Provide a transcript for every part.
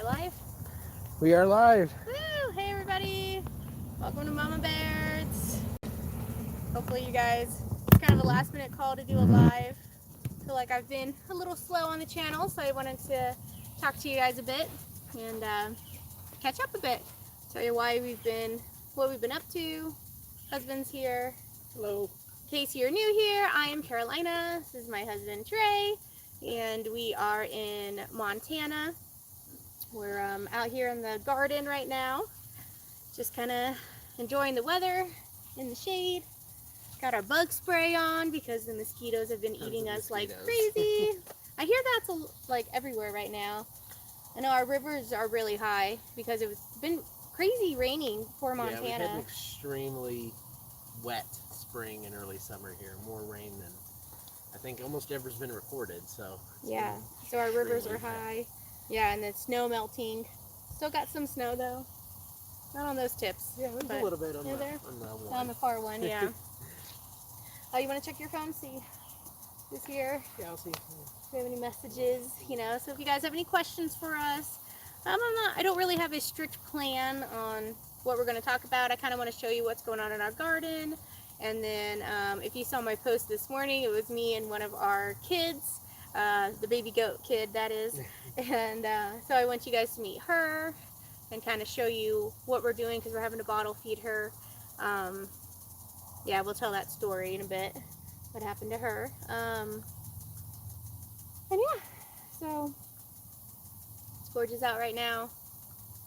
live? We are live. Woo! Hey everybody! Welcome to Mama Baird's. Hopefully you guys, it's kind of a last minute call to do a live. I feel like I've been a little slow on the channel, so I wanted to talk to you guys a bit and catch up a bit. Tell you what we've been up to. Husband's here. Hello. In case you're new here, I am Carolina. This is my husband Trey, and we are in Montana. We're out here in the garden right now, just kind of enjoying the weather in the shade. Got our bug spray on because the mosquitoes have been eating us like crazy. I hear that's like everywhere right now. I know our rivers are really high because it's been crazy raining for Montana. Yeah, we had an extremely wet spring and early summer here. More rain than I think almost ever's been recorded. So yeah, so our rivers are high. Yeah, and the snow melting. Still got some snow though. Not on those tips. Yeah, there's a little bit on the one. On the far one, yeah. Oh, you want to check your phone, see who's here? Yeah, I'll see. If we have any messages, so if you guys have any questions for us, I don't really have a strict plan on what we're going to talk about. I kind of want to show you what's going on in our garden. And then if you saw my post this morning, it was me and one of our kids, the baby goat kid, that is. And so I want you guys to meet her and kind of show you what we're doing because we're having to bottle feed her. Yeah, we'll tell that story in a bit, what happened to her. And yeah, so it's gorgeous out right now.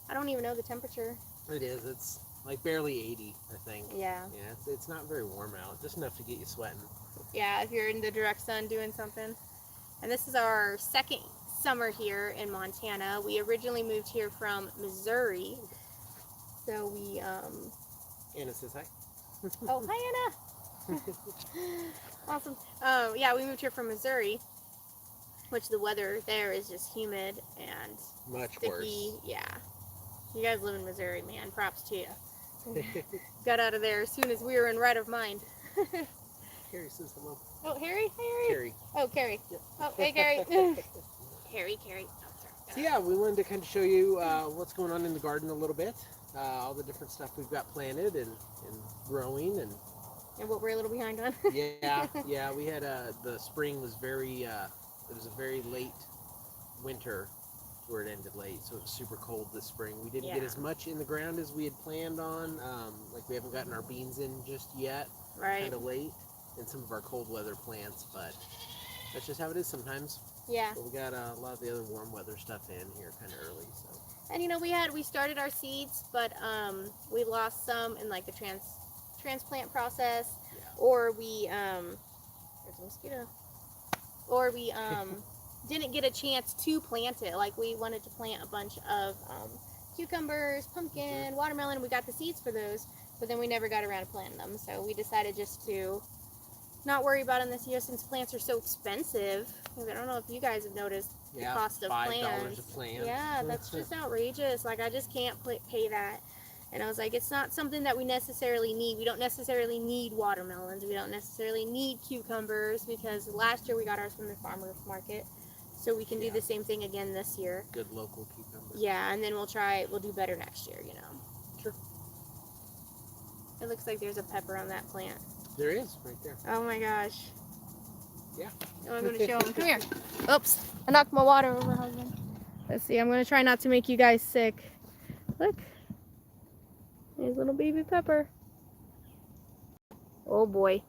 I don't even know the temperature. It is. It's like barely 80, I think. Yeah. Yeah, it's not very warm out. Just enough to get you sweating. Yeah, if you're in the direct sun doing something. And this is our second summer here in Montana. We originally moved here from Missouri. So we Anna says hi. Oh, hi Anna. Awesome. Yeah, we moved here from Missouri, which the weather there is just humid and much sticky. Worse. Yeah. You guys live in Missouri, man. Props to you. Got out of there as soon as we were in right of mind. Carrie says hello. Oh, Harry? Hey, Harry. Carrie. Oh, Carrie. Yep. Oh, hey, Carrie. Carrie. Oh, sorry. So yeah, we wanted to kind of show you what's going on in the garden a little bit. All the different stuff we've got planted and growing and what we're a little behind on. yeah, we had the spring was very it was a very late winter where it ended late, so it was super cold this spring. We didn't get as much in the ground as we had planned on. Like we haven't gotten our beans in just yet. Right. Kind of late in some of our cold weather plants, but that's just how it is sometimes. Yeah. But we got a lot of the other warm weather stuff in here kind of early, so. And we started our seeds, but we lost some in like the transplant process, or we there's a mosquito, or we didn't get a chance to plant it. Like we wanted to plant a bunch of cucumbers, pumpkin, watermelon. We got the seeds for those, but then we never got around to planting them. So we decided just to not worry about them this year since plants are so expensive. I don't know if you guys have noticed the cost of plants. $5 a plant. Yeah, that's just outrageous. Like I just can't pay that. And I was like, it's not something that we necessarily need. We don't necessarily need watermelons. We don't necessarily need cucumbers because last year we got ours from the farmer's market. So we can do the same thing again this year. Good local cucumbers. Yeah, and then we'll do better next year, Sure. It looks like there's a pepper on that plant. There is, right there. Oh my gosh. Yeah. Oh, I'm going to show him. Come here. Oops. I knocked my water over, husband. Let's see. I'm going to try not to make you guys sick. Look. There's little baby pepper. Oh boy.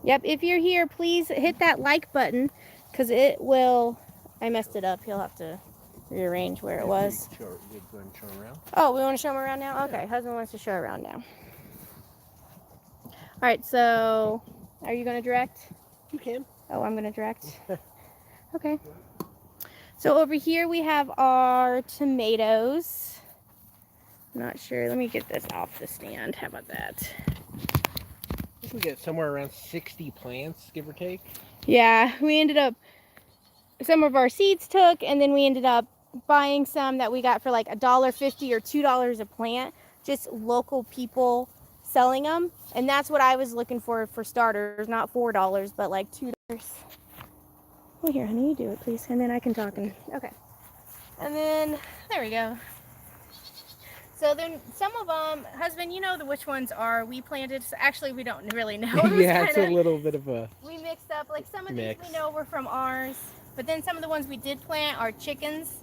Yep, if you're here, please hit that like button because it will... I messed it up. He'll have to rearrange where it was. Go ahead and show around. Oh, we want to show him around now? Okay, husband wants to show around now. All right, so are you going to direct? You can. Oh, I'm going to direct. Okay. So over here we have our tomatoes. I'm not sure. Let me get this off the stand. How about that? I think we get somewhere around 60 plants, give or take. Yeah, we ended up, some of our seeds took, and then we ended up buying some that we got for like $1.50 or $2 a plant. Just local people selling them, and that's what I was looking for starters, not $4, but like $2. Well, here, honey, you do it, please, and then I can talk. And okay. And then, there we go. So then some of them, husband, you know which ones are we planted. So actually, we don't really know. Yeah, it's a little bit of a we mixed up. Like some of mix. these we know were from ours, but then some of the ones we did plant are chickens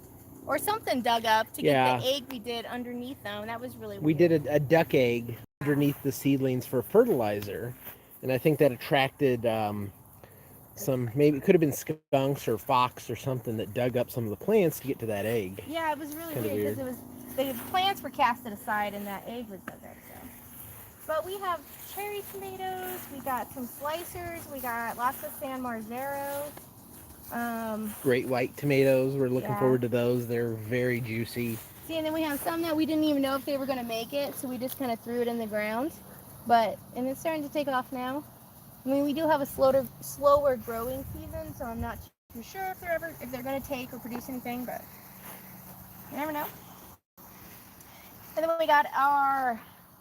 or something dug up to get the egg we did underneath them. That was really weird. We did a duck egg underneath the seedlings for fertilizer, and I think that attracted some, maybe it could have been skunks or fox or something that dug up some of the plants to get to that egg. Yeah, it was really weird because it was the plants were casted aside and that egg was dug up. So, but we have cherry tomatoes. We got some slicers. We got lots of San Marzero. Great white tomatoes. We're looking forward to those. They're very juicy. See, and then we have some that we didn't even know if they were going to make it, so we just kind of threw it in the ground. And it's starting to take off now. I mean, we do have a slower growing season, so I'm not too sure if they're going to take or produce anything, but you never know. And then we got our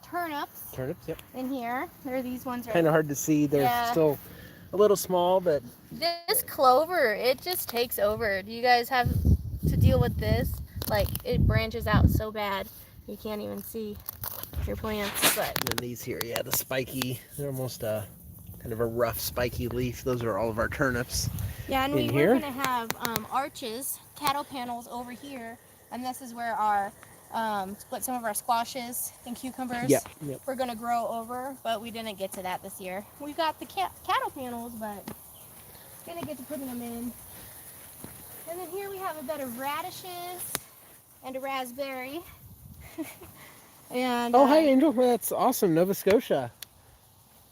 turnips. Turnips, yep. In here. There are these ones right Kind of hard to see. They're still a little small, but this clover, it just takes over. Do you guys have to deal with this? Like, it branches out so bad you can't even see your plants. But and then these here, yeah, the spiky, they're almost kind of a rough spiky leaf. Those are all of our turnips. Yeah, and we were going to have arches, cattle panels over here, and this is where our split some of our squashes and cucumbers we're going to grow over, but we didn't get to that this year. We got the cattle panels, but didn't get to putting them in. And then here we have a bed of radishes and a raspberry. And oh, hi, Angel. That's awesome. Nova Scotia.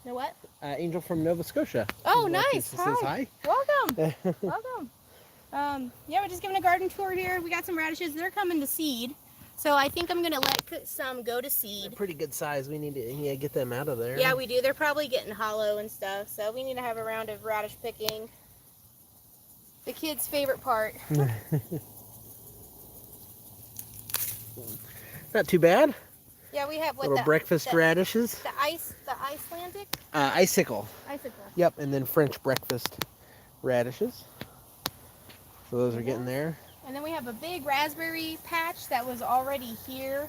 Know what? Angel from Nova Scotia. Oh, nice. Hi. Says hi. Welcome. Welcome. Yeah, we're just giving a garden tour here. We got some radishes. They're coming to seed. So I think I'm going to let some go to seed. They're pretty good size. We need to get them out of there. Yeah, we do. They're probably getting hollow and stuff. So we need to have a round of radish picking. The kids' favorite part. Not too bad. Yeah, we have little breakfast radishes. The Icelandic? Icicle. Icicle. Yep, and then French breakfast radishes. So those are getting there. And then we have a big raspberry patch that was already here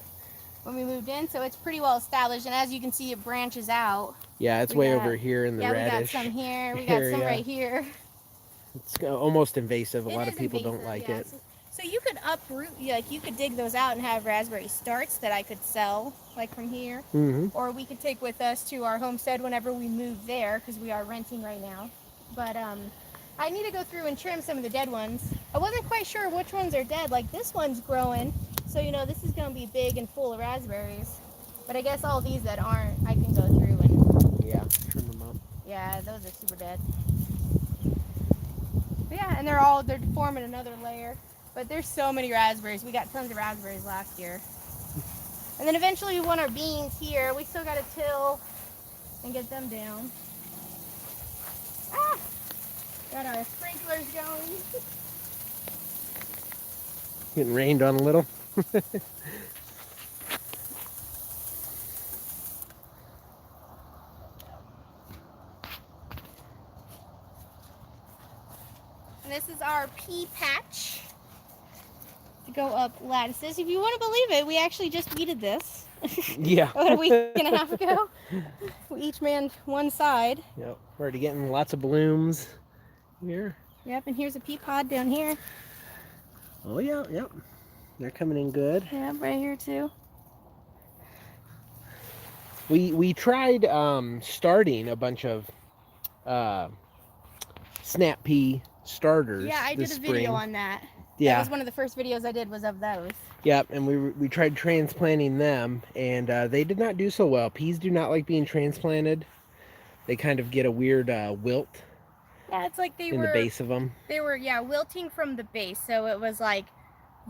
when we moved in, so it's pretty well established. And as you can see, it branches out. Yeah, it's way over here in the radish. Yeah, we got some here. We got some right here. It's almost invasive. A lot of people don't like it. So you could uproot, like you could dig those out and have raspberry starts that I could sell, like from here. Or we could take with us to our homestead whenever we move there, because we are renting right now. But I need to go through and trim some of the dead ones. I wasn't quite sure which ones are dead. Like this one's growing, so you know this is going to be big and full of raspberries. But I guess all these that aren't, I can go through and trim them up. Yeah, those are super dead. But yeah, and they're forming another layer. But there's so many raspberries. We got tons of raspberries last year. And then eventually we want our beans here. We still got to till and get them down. Ah! Got our sprinklers going. Getting rained on a little. And this is our pea patch to go up lattices. If you want to believe it, we actually just weeded this. Yeah. About a week and a half ago. We each manned one side. Yep. We're already getting lots of blooms here. Yep, and here's a pea pod down here. Oh yeah, yep. They're coming in good. Yeah, right here too. We tried starting a bunch of snap pea starters. Yeah, I did a video on that. Yeah. That was one of the first videos I did was of those. Yep, and we tried transplanting them, and they did not do so well. Peas do not like being transplanted. They kind of get a weird wilt. Yeah, it's like in the base of them. They were, wilting from the base. So it was like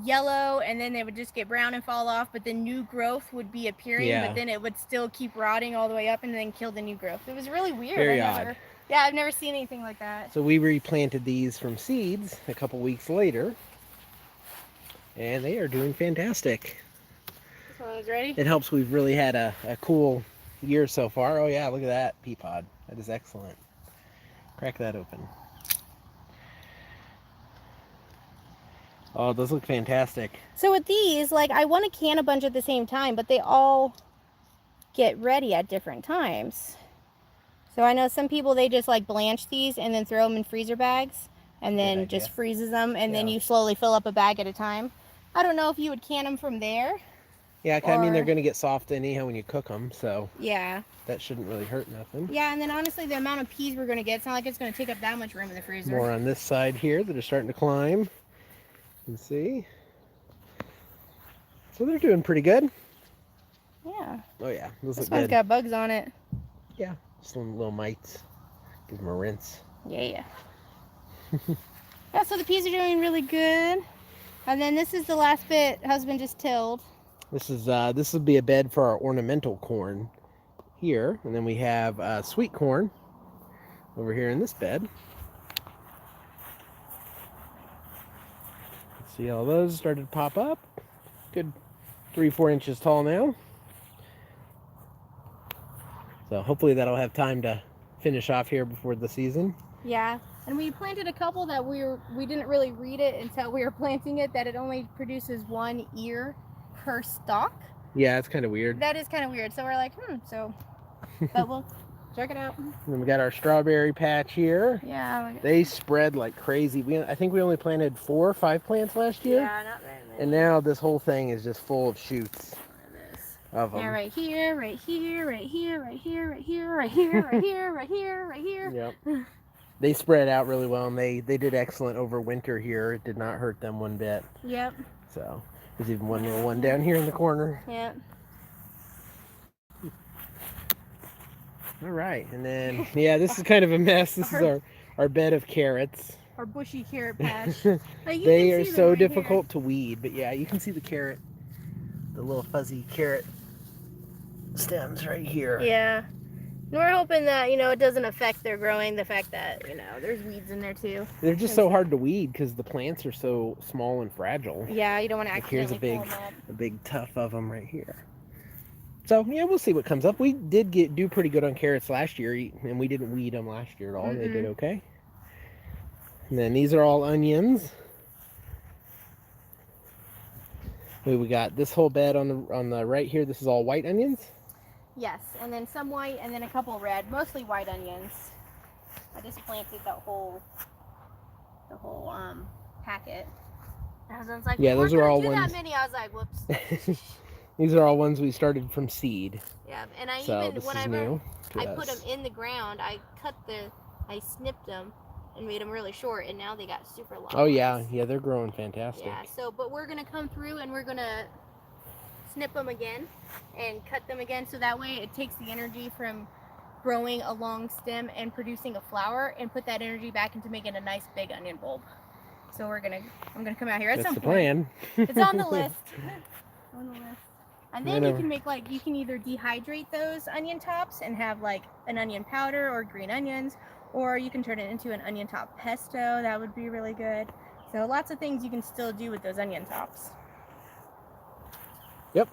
yellow, and then they would just get brown and fall off, but the new growth would be appearing, but then it would still keep rotting all the way up and then kill the new growth. It was really weird. Very odd. Yeah, I've never seen anything like that. So we replanted these from seeds a couple weeks later, and they are doing fantastic. This one is ready? It helps we've really had a cool year so far. Oh yeah, look at that pea pod. That is excellent. Crack that open. Oh, those look fantastic. So with these, like, I want to can a bunch at the same time, but they all get ready at different times. So I know some people, they just like blanch these and then throw them in freezer bags and then just freezes them, and then you slowly fill up a bag at a time. I don't know if you would can them from there. Yeah, I mean, they're going to get soft anyhow when you cook them, so yeah, that shouldn't really hurt nothing. Yeah, and then honestly, the amount of peas we're going to get, it's not like it's going to take up that much room in the freezer. More on this side here that are starting to climb. You can see. So they're doing pretty good. Yeah. Oh yeah, those this look one's good. got bugs on it. Yeah, just little mites. Give them a rinse. Yeah. Yeah, so the peas are doing really good. And then this is the last bit husband just tilled. This will be a bed for our ornamental corn here, and then we have sweet corn over here in this bed. See all those started to pop up. Good 3-4 inches tall now. So hopefully that'll have time to finish off here before the season. Yeah, and we planted a couple that we didn't really read it until we were planting it, that it only produces 1 ear per stalk. Yeah, it's kind of weird. That is kind of weird. So we're like, so, but we'll check it out. And then we got our strawberry patch here. Yeah. They spread like crazy. I think we only planted 4 or 5 plants last year. Yeah, not very many. And now this whole thing is just full of shoots of them. Yeah, right here, right here, right here, right here, right here, right here, right here, right here, right here. Yep. They spread out really well, and they did excellent over winter here. It did not hurt them one bit. Yep. So there's even one little one down here in the corner. Yep. All right, and then yeah, this is kind of a mess. This is our bed of carrots. Our bushy carrot patch. They are so difficult to weed, but yeah, you can see the carrot, the little fuzzy carrot stems right here. Yeah. And we're hoping that, it doesn't affect their growing, the fact that, there's weeds in there too. They're just so hard to weed because the plants are so small and fragile. Yeah, you don't want to accidentally pull them up. A big tuft of them right here. So yeah, we'll see what comes up. We did do pretty good on carrots last year, and we didn't weed them last year at all. They did okay. And then these are all onions. We got this whole bed on the right here. This is all white onions. Yes, and then some white, and then a couple red, mostly white onions. I just planted the whole packet. I was like, yeah, those are all ones. That many. I was like, whoops. These are all ones we started from seed. Yeah, and I so even whenever I put them in the ground, I snipped them and made them really short, and now they got super long. Oh yeah, they're growing fantastic. Yeah, so but we're gonna come through and we're gonna snip them again and cut them again, so that way it takes the energy from growing a long stem and producing a flower and put that energy back into making a nice big onion bulb. So I'm gonna come out here at some point. That's the plan. It's on the list. On the list. And then you can make you can either dehydrate those onion tops and have like an onion powder or green onions, or you can turn it into an onion top pesto. That would be really good. So lots of things you can still do with those onion tops. Yep.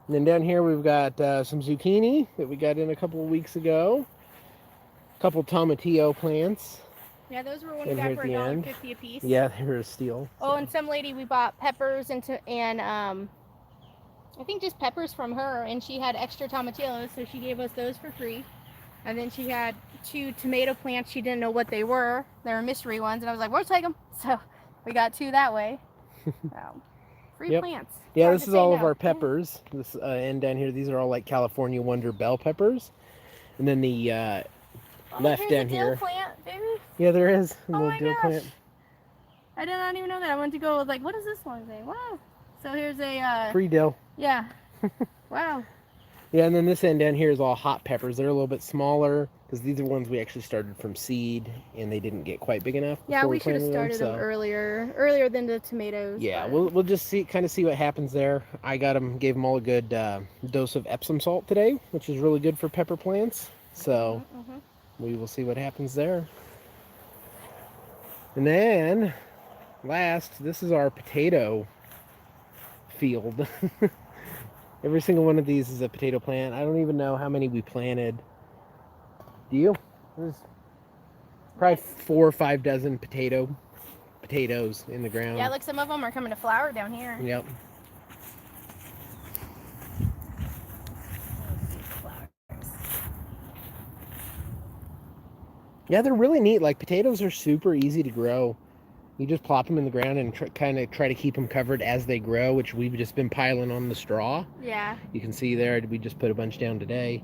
And then down here we've got some zucchini that we got in a couple of weeks ago. A couple tomatillo plants. Yeah, those were one we got for $1.50 a piece. Yeah, they were a steal. Oh, and some lady, we bought peppers and I think just peppers from her, and she had extra tomatillos, so she gave us those for free. And then she had 2 tomato plants. She didn't know what they were. They were mystery ones, and I was like, we'll take them. So we got 2 that way. Free plants. Yeah, this is all of our peppers. This end down here, these are all like California Wonder bell peppers. And then the left down here. Plant, baby. Yeah, there is a Oh little my dill gosh. plant. I did not even know that. I went to go like, what is this one thing? Wow. So here's a free dill. Yeah. Wow. Yeah, and then this end down here is all hot peppers. They're a little bit smaller because these are ones we actually started from seed, and they didn't get quite big enough. Yeah, we should have started them earlier than the tomatoes. Yeah, but... we'll just see what happens there. I gave them all a good dose of Epsom salt today, which is really good for pepper plants. So we will see what happens there. And then last, this is our potato field. Every single one of these is a potato plant. I don't even know how many we planted. Do you? There's probably 4 or 5 dozen potato potatoes in the ground. Yeah, look, some of them are coming to flower down here. Yep. Yeah, they're really neat. Like, potatoes are super easy to grow. You just plop them in the ground and kind of try to keep them covered as they grow, which we've just been piling on the straw. Yeah. You can see there, we just put a bunch down today.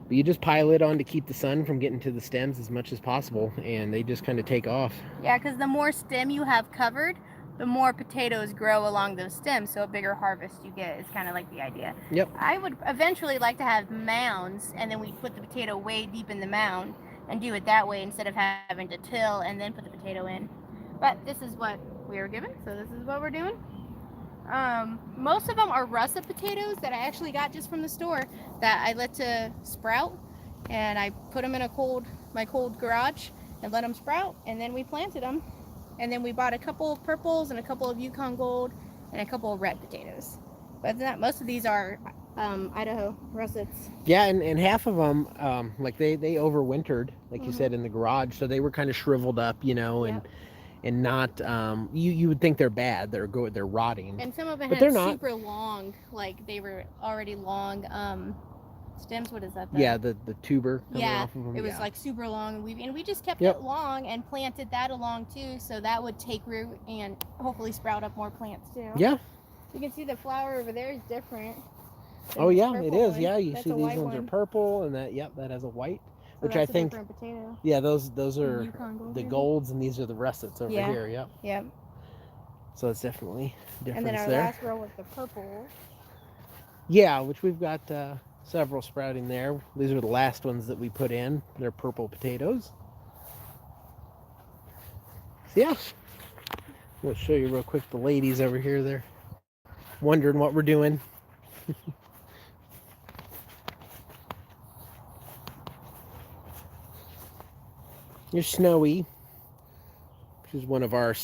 But you just pile it on to keep the sun from getting to the stems as much as possible, and they just kind of take off. Yeah, because the more stem you have covered, the more potatoes grow along those stems, so a bigger harvest you get is kind of like the idea. Yep. I would eventually like to have mounds, and then we put the potato way deep in the mound and do it that way instead of having to till and then put the potato in. But this is what we were given, so this is what we're doing. Most of them are russet potatoes that I actually got just from the store that I let to sprout, and I put them in my cold garage and let them sprout, and then we planted them, and then we bought a couple of purples and a couple of Yukon Gold and a couple of red potatoes. But most of these are Idaho russets. Yeah, and half of them, like they overwintered, like you said, in the garage, so they were kind of shriveled up, you know, and not you would think they're bad, they're rotting, and some of them but had they're super long, like they were already long stems. What is that? Yeah, the tuber coming yeah, off of them. It was like super long, and we just kept Yep. it long and planted that along too, so that would take root and hopefully sprout up more plants too. Yeah, you can see the flower over there is different. Oh yeah, purple it is. one. Yeah, you That's see a these white ones are one. purple, and that has a white, So which that's I think. a different potato. Yeah, those are Yukon Gold, the maybe? golds, and these are the russets over Yeah. here. Yep. Yep. So it's definitely a difference And then our there. last row with the purple. Yeah, which we've got several sprouting there. These are the last ones that we put in. They're purple potatoes. So yeah, I'm gonna show you real quick the ladies over here. They're wondering what we're doing. Here's Snowy. She's one of our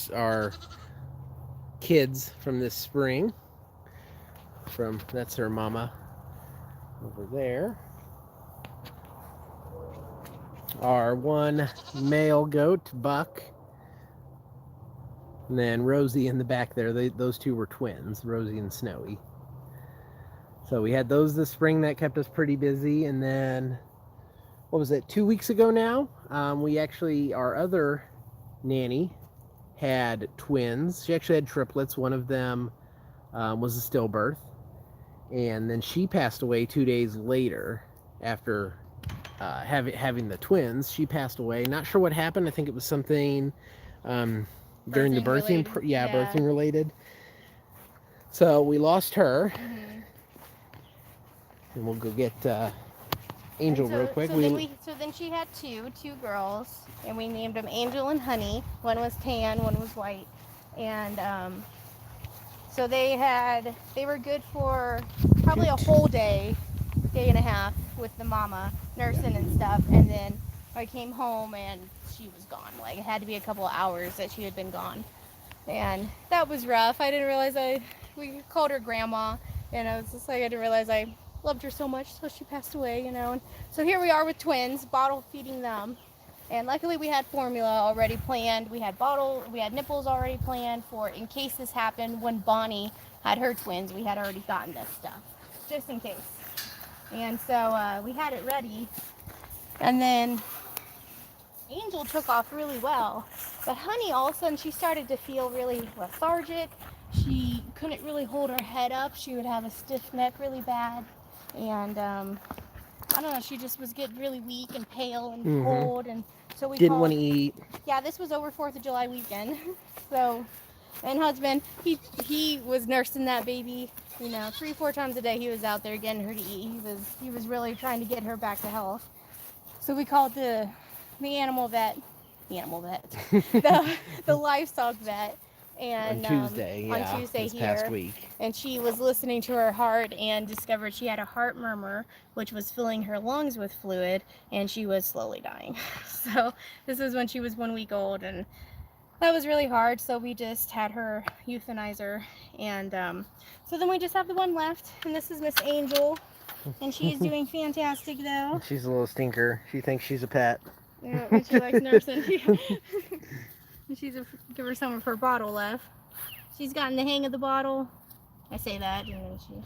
kids from this spring. That's her mama over there. Our one male goat, Buck. And then Rosie in the back there. Those two were twins, Rosie and Snowy. So we had those this spring. That kept us pretty busy. And then, what was it, 2 weeks ago now? Our other nanny had twins. She actually had triplets. One of them was a stillbirth. And then she passed away 2 days later after having the twins. She passed away. Not sure what happened. I think it was something during the birthing. Birthing related. So we lost her. And we'll go get Angel real quick. So then she had two girls, and we named them Angel and Honey. One was tan, one was white, and so they were good for probably a whole day and a half with the mama nursing and stuff, and then I came home and she was gone. Like, it had to be a couple of hours that she had been gone, and that was rough. I didn't realize we called her grandma, and I was just like, I didn't realize I loved her so much, so she passed away, you know. And so here we are with twins, bottle feeding them, and luckily we had formula already planned. We had nipples already planned for in case this happened when Bonnie had her twins. We had already gotten this stuff just in case, and so we had it ready. And then Angel took off really well, but Honey, all of a sudden she started to feel really lethargic. She couldn't really hold her head up. She would have a stiff neck really bad. And I don't know, she just was getting really weak and pale and cold, and so we didn't want to eat. Yeah, this was over 4th of July weekend. So, and husband, he was nursing that baby, you know, 3-4 times a day. He was out there getting her to eat. He was really trying to get her back to health. So we called the animal vet, the livestock vet. And on Tuesday this here, past week. And she was listening to her heart and discovered she had a heart murmur, which was filling her lungs with fluid, and she was slowly dying. So this was when she was 1 week old, and that was really hard. So we just had her euthanize her, and so then we just have the one left, and this is Miss Angel, and she's doing fantastic though. She's a little stinker. She thinks she's a pet. Yeah, and she likes nursing. give her some of her bottle left. She's gotten the hang of the bottle. I say that, and then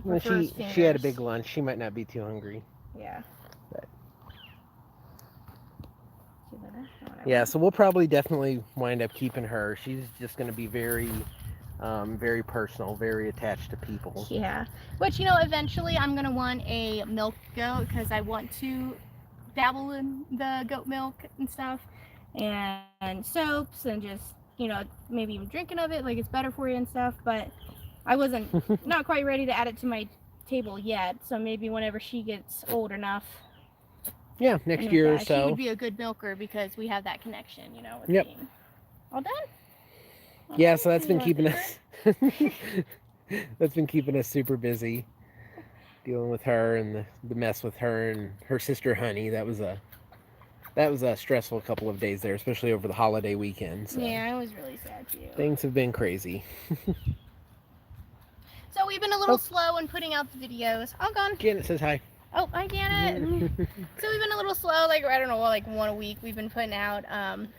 Well, prefers she had a fingers. big lunch. She might not be too hungry. Yeah. But Whatever. yeah, so we'll probably definitely wind up keeping her. She's just going to be very, very personal, very attached to people. Yeah. But you know, eventually I'm gonna want a milk goat because I want to dabble in the goat milk and stuff, and soaps, and just, you know, maybe even drinking of it, like it's better for you and stuff. But I wasn't not quite ready to add it to my table yet. So maybe whenever she gets old enough. Yeah, next year or so. She would be a good milker because we have that connection, you know, with Yep. being all done. Yeah, so that's been keeping us that's been keeping us super busy, dealing with her and the mess with her and her sister Honey. That was a stressful couple of days there, especially over the holiday weekend. So yeah, it was really sad too. things have been crazy. So we've been a little slow in putting out the videos. Oh, gone. Janet says hi. Oh, hi, Janet. So we've been a little slow, like, I don't know, like one a week we've been putting out.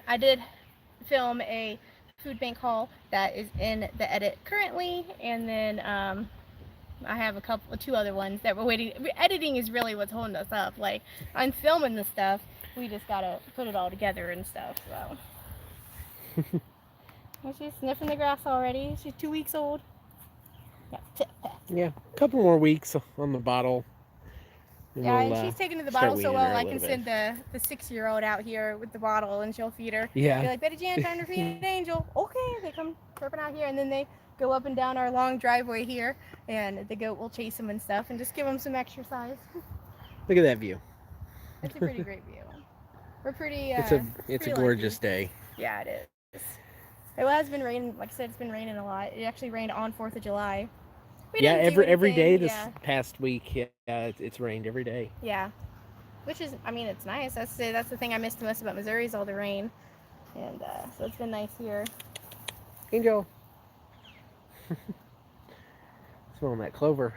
I did film a food bank haul that is in the edit currently, and then I have two other ones that we're waiting. Editing is really what's holding us up. Like, I'm filming the stuff, we just gotta put it all together and stuff. So she's sniffing the grass already. She's 2 weeks old. Yeah, a couple more weeks on the bottle. Yeah, and she's taken to the bottle so well, I can send the 6-year-old out here with the bottle and she'll feed her. Yeah. Be like, Betty Jan, time to feed an angel. Okay, they come chirping out here, and then they go up and down our long driveway here, and the goat will chase them and stuff, and just give them some exercise. Look at that view. It's a pretty great view. We're pretty. It's a gorgeous day. Yeah, it is. It has been raining. Like I said, it's been raining a lot. It actually rained on 4th of July. Yeah, every day this past week, it's rained every day. Yeah, which is, I mean, it's nice. That's the thing I miss the most about Missouri is all the rain, and so it's been nice here. Angel, smelling that clover.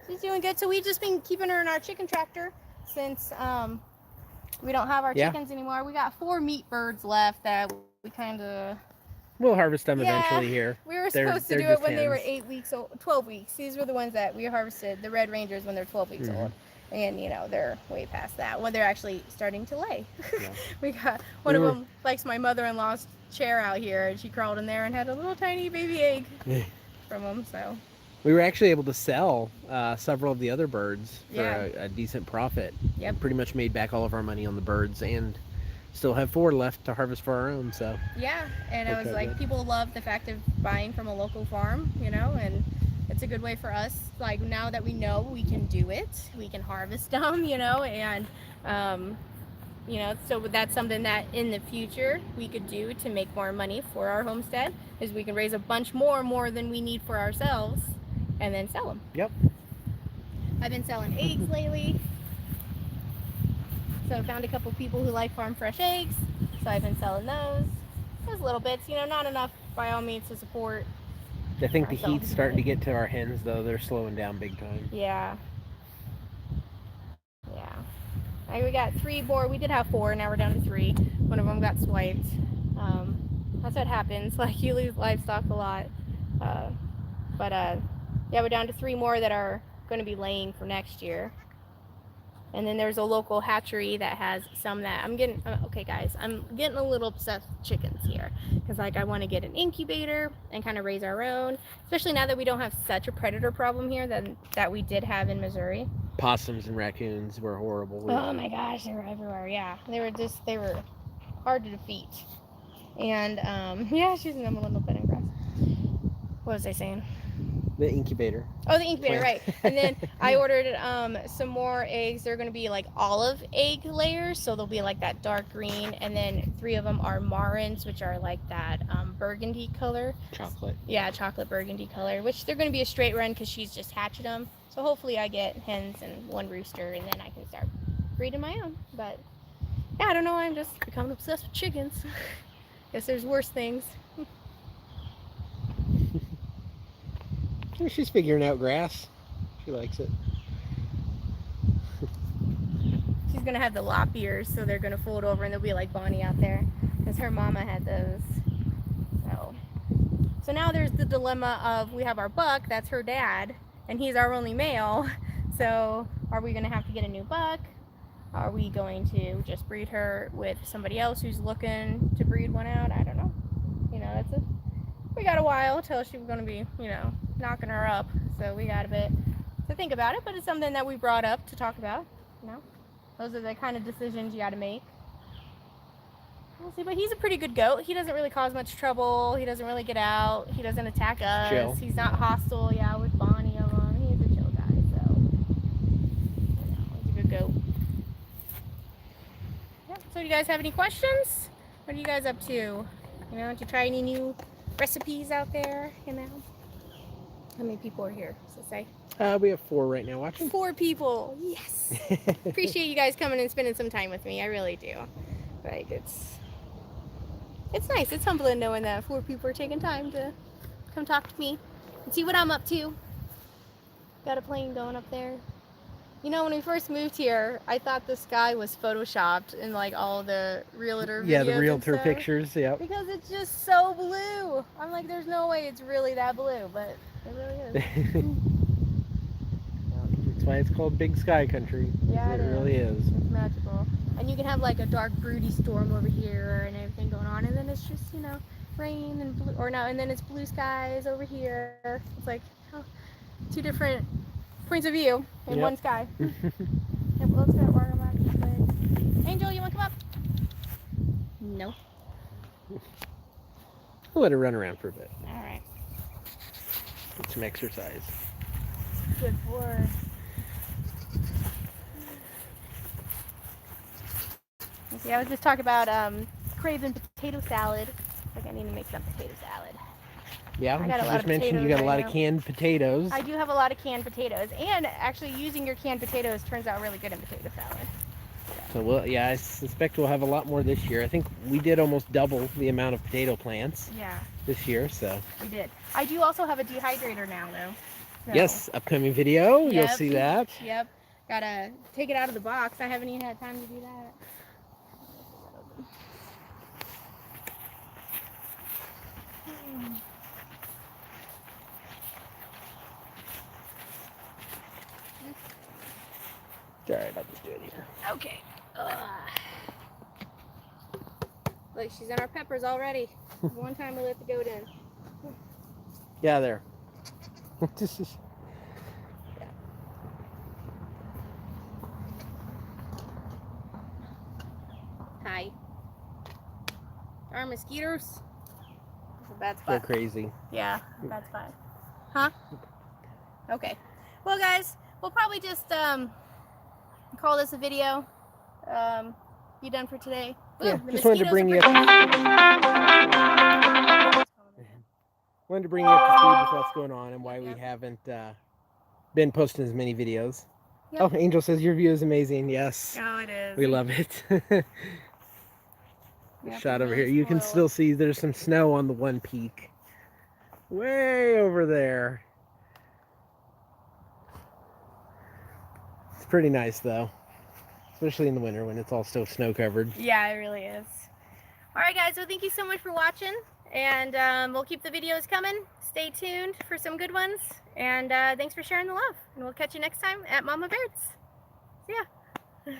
She's doing good. So we've just been keeping her in our chicken tractor since we don't have our chickens anymore. We got 4 meat birds left that we kind of. We'll harvest them eventually here. We were supposed to do it when they were 8 weeks old, 12 weeks. These were the ones that we harvested, the Red Rangers, when they're 12 weeks old. And, you know, they're way past that when they're actually starting to lay. Yeah. We got one of them likes my mother-in-law's chair out here, and she crawled in there and had a little tiny baby egg from them. So we were actually able to sell several of the other birds for a decent profit. Yep. Pretty much made back all of our money on the birds, and still have 4 left to harvest for our own. So yeah, and it was like, people love the fact of buying from a local farm, you know, and it's a good way for us, like, now that we know we can do it, we can harvest them, you know, and you know, so that's something that in the future we could do to make more money for our homestead, is we can raise a bunch more than we need for ourselves and then sell them. Yep. I've been selling eggs lately. So I found a couple people who like farm fresh eggs, so I've been selling those. Those little bits, you know, not enough by all means to support. I think the heat's starting to get to our hens, though. They're slowing down big time. Yeah. Yeah. We got 3 more. We did have 4, now we're down to 3. One of them got swiped. That's what happens. Like, you lose livestock a lot. Yeah, we're down to 3 more that are going to be laying for next year. And then there's a local hatchery that has some that okay guys, I'm getting a little obsessed with chickens here, because like I want to get an incubator and kind of raise our own, especially now that we don't have such a predator problem here that we did have in Missouri. Possums and raccoons were horrible. Oh my gosh, they were everywhere. Yeah, they were hard to defeat. And yeah, she's in them a little bit in grass. What was I saying? The incubator. Oh, the incubator, right. And then I ordered some more eggs. They're going to be like olive egg layers, so they'll be like that dark green. And then 3 of them are Marins, which are like that burgundy color. Chocolate. Yeah, chocolate burgundy color, which they're going to be a straight run because she's just hatching them. So hopefully I get hens and 1 rooster, and then I can start breeding my own. But yeah, I don't know. I'm just becoming obsessed with chickens. Guess there's worse things. She's figuring out grass. She likes it. She's she's gonna have the lop ears, so they're gonna fold over and there'll be like Bonnie out there, because her mama had those. So now there's the dilemma of we have our buck, that's her dad, and he's our only male. So are we gonna have to get a new buck? Are we going to just breed her with somebody else who's looking to breed one out? I don't know. You know, we got a while till she's gonna be, you know, knocking her up. So we got a bit to think about it, but it's something that we brought up to talk about. You know, those are the kind of decisions you got to make. We'll see, but he's a pretty good goat. He doesn't really cause much trouble. He doesn't really get out. He doesn't attack us. Chill. He's not hostile. Yeah, with Bonnie of him. He's a chill guy. So, you know, he's a good goat. Yeah. So, do you guys have any questions? What are you guys up to? You know, did you try any new recipes out there? You know, how many people are here? So say. We have 4 right now watching. 4 people. Yes. Appreciate you guys coming and spending some time with me. I really do. Like it's nice. It's humbling knowing that 4 people are taking time to come talk to me and see what I'm up to. Got a plane going up there. You know, when we first moved here, I thought the sky was photoshopped in like all the realtor videos. Yeah, the realtor and stuff, pictures. Yeah. because it's just so blue. I'm like, there's no way it's really that blue, but it really is. That's why it's called Big Sky Country. Yeah, it really is. It's magical. And you can have like a dark, broody storm over here and everything going on, and then it's just, you know, rain and blue, or no, and then it's blue skies over here. It's like 2 different points of view in one sky. Yep, well, let's get water back this way. Angel, you want to come up? No. We'll let her run around for a bit. All right. Get some exercise. Good boy. See, I was just talking about craving potato salad. Like I need to make some potato salad. Yeah, I got a you lot just of mentioned you potatoes got a lot right of now. canned potatoes. I do have a lot of canned potatoes, and actually using your canned potatoes turns out really good in potato salad. So I suspect we'll have a lot more this year. I think we did almost double the amount of potato plants this year, so. We did. I do also have a dehydrator now, though. So, yes, upcoming video, yep, you'll see that. Yep. Gotta take it out of the box. I haven't even had time to do that. Alright, I'll just do it here. Okay. Look, she's in our peppers already. One time we let the goat in. Yeah, there. Hi. Our mosquitoes. It's a bad They're spot. crazy. Yeah, bad spot. Huh? Okay. Well, guys, we'll probably just call this a video. Be done for today. Ooh, Yeah, the just wanted to mosquitoes bring are you wanted to bring you up to speed with what's going on and why we haven't been posting as many videos. Yep. Oh, Angel says your view is amazing. Yes. Oh, it is. We love it. Yep, Shot it's over really here. You can spoiled. still see there's some snow on the one peak. Way over there. It's pretty nice though. Especially in the winter when it's all still snow covered. Yeah, it really is. Alright guys, well thank you so much for watching. And we'll keep the videos coming. Stay tuned for some good ones. And thanks for sharing the love. And we'll catch you next time at Mama Baird's. See ya.